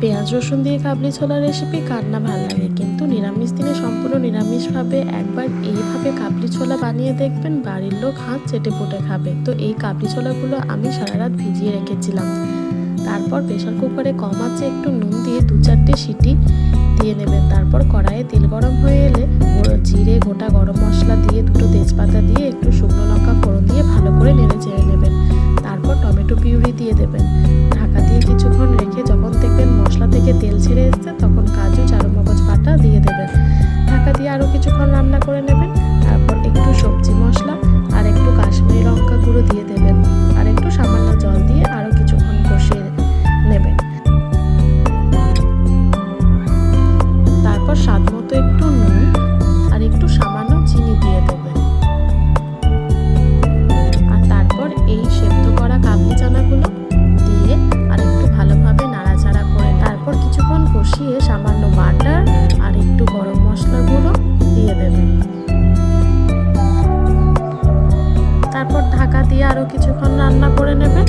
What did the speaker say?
পেঁয়াজ রসুন দিয়ে কাবলি ছোলা রেসিপি কার না ভালো লাগে, কিন্তু নিরামিষ দিনে সম্পূর্ণ নিরামিষভাবে একবার এইভাবে কাবলি ছোলা বানিয়ে দেখবেন, বাড়ির লোক হাত চেটে পুটে খাবে। তো এই কাবলি ছোলাগুলো আমি সারা রাত ভিজিয়ে রেখেছিলাম। তারপর প্রেসার কুকারে কম আঁচে একটু নুন দিয়ে 2-4টে সিটি দিয়ে নেবেন। তারপর কড়াইয়ে তেল গরম হয়ে এলে জিরে, গোটা গরম মশলা দিয়ে 2টো তেজপাতা দিয়ে একটু শুকনো লঙ্কা ফোড়ন দিয়ে ভালো করে নেড়ে চেড়ে নেবেন। তারপর টমেটো পিউরি দিয়ে দেবেন। ঢাকা দিয়ে কিছুক্ষণ রেখে যখন দেখবেন মশলা থেকে তেল ছেড়ে এসছে, তখন কাজু, চারমগজ বাটা দিয়ে দেবেন। ঢাকা দিয়ে আরও কিছুক্ষণ রান্না করে নেবেন। তারপর একটু সবজি মশলা আর একটু কাশ্মীরি লঙ্কা গুঁড়ো দিয়ে দেবেন, আর একটু সামান্য জল দিয়ে আরও কিছুক্ষণ কষিয়ে নেবেন। তারপর স্বাদ মতো একটু নুন আর একটু সামান্য চিনি দিয়ে দেবেন। আর তারপর এই সেদ্ধ করা কাবলি চানাগুলো দিয়ে আর একটু ভালোভাবে নাড়াচাড়া করে তারপর কিছুক্ষণ কষিয়ে সামান্য বাটার আর একটু গরম মশলা গুঁড়ো দিয়ে দেবেন। তারপর ঢাকা দিয়ে আরও কিছুক্ষণ রান্না করে নেবেন।